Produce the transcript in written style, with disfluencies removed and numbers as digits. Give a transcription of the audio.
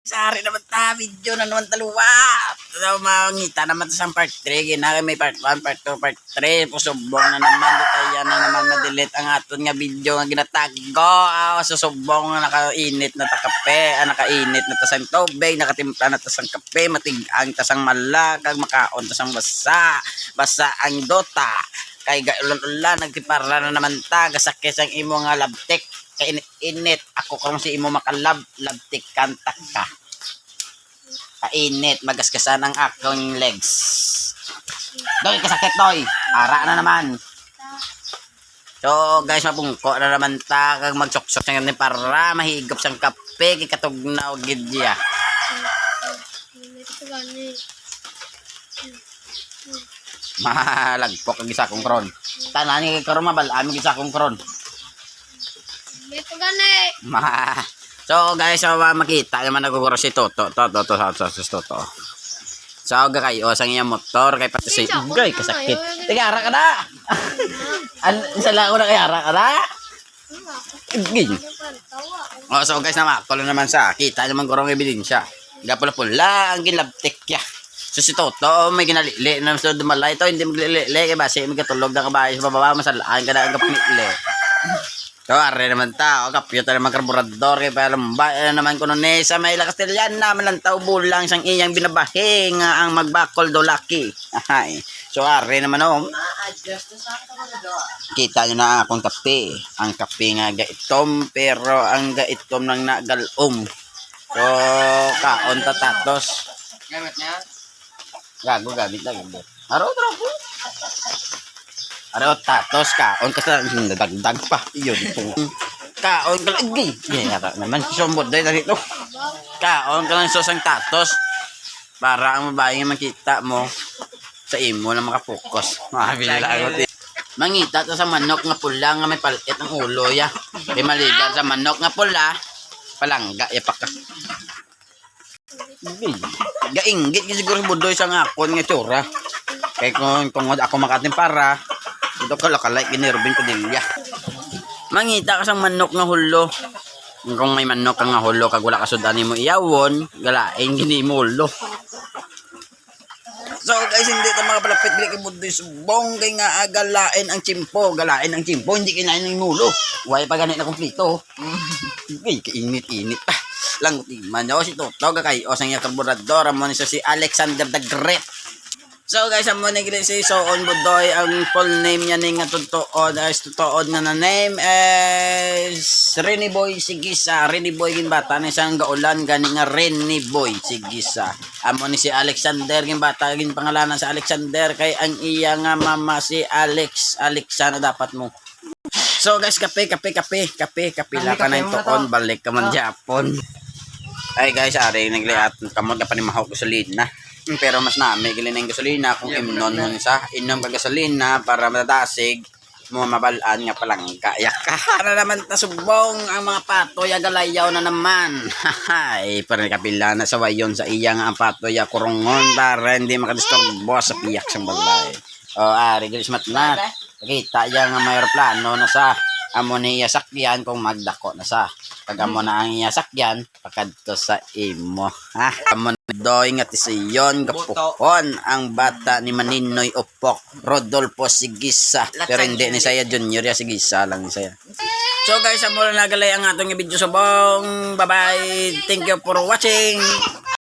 Sari naman ta, video na naman taluwa. So, mangita naman ta sa part 3. Ginagay may part 1, part 2, part 3. Pusubong na naman. Dutayan na naman madelete ang aton nga video nga ginatago. Susubong na nakainit na ta kape. Nakainit na ta sang tubig. Nakatimpla na ta sang kape. Matigang ta sang malakag. Makaon ta sang basa. Basa ang dota. Kay ulan-ulan. Nagtiparla na naman ta. Gasakis ang imo nga labtik. Kainit-init. Ako kung si imo makalab-labtik kantak ka. Kainit. Magasgasan ang akong legs. Doy, kasakit doy. Ara na naman. So guys, mapungko na naman ta. Kag magsuksok sa ganyan para mahigop sang kape. Kikatugnaw gidya. Malagpok ang isa kong kron. Tanan ni karon mabalaan ang isa kong kron. Ito gani. So guys, makita naman naguguro si Toto. Toto. So kayo sang iyang motor kay pati si Ugay kasakit. Tiga ara ka na. Isa lang una kay ara ka na. Gin. Oh, so guys naman, tulo naman sa kita naman gurong ebidensya. Gapula-pula ang ginlabtik ya. So si Toto may ginalili na sa dumalay ito hindi maglili kay base may katulog na kabayo sa bababa masalaan ka na ang kapnili. So, are naman tao, kapyo tayo naman karburador, kaya palamba naman kuno ni sa may Castellan naman lang tao bulang sang iyang binabahing ang magbakol do laki. So, are naman kita nyo na akong kape. Ang kape nga gaitom, pero ang gaitom ng nagalom. So, kaon tatatos. Gamit niya? Gago, gamit lang. Araw-araw po. Araw tatos kaon ka sa dagdag pa iyon kaon ka lagi yara naman sumbot day dito kaon ka lang sa sang tatos para ang babae makita mo sa imo na makapokus mabili mangita to sa manok nga pula nga may palit ang ulo ya kay maligal sa manok nga pula palangga ya paka gainggit siguro budoy sa ngakon nga tsura kay kung ako makatin para ito kalakalay kinirubin ko dilya. Mangita ka sang manok nga hulo. Kung may manok ka nga hulo kag wala ka sudani mo iyawon, galain gini mo hulo. So guys, hindi ta makapalapit dili kay budoy subong kay nga galain ang chimpo, hindi kinain ng hulo. Way pa gani na kumpleto. Ay kainit-init pa. Langutiman yo si Toto kay o sang karburador mo ni si Alexander the Great. So guys, amo ni si Soon Budoy ang full name niya ning tutuod na name is Rene Boy Sigisa. Rene Boy gin bata ni sang gaulan gani nga Rene Boy Sigisa. Amo ni si Alexander gin bata gin pangalanan sa Alexander kay ang iya nga mama si Alexana dapat mo. So guys, kape la ka na tuon balik ka man Japon. Ay guys, ari nagliat kamot ka pa ni mahok gasolina. Pero mas nami gilin ang gasolina kung imnon mo sa inom ka gasolina para matadasig mo mabalaan nga palangga yaka na naman tasubong ang mga patoy galayaw na naman ay para kapila na sa wayon sa iya nga ang patoy kurungon para hindi makadisturbo sa piyak sa balay o ari gilis matna kita iya nga may plano na sa amo ni sakyan kung magdako na sa pag amo na ang iya sakyan pakadto sa imo amo doy nga tisiyon gapukon ang bata ni Maninoy Upok Rodolfo Sigisa pero hindi ni saya junior ya Sigisa lang ni saya. So guys, amo na nagalay ang atong video subong. Bye bye, thank you for watching.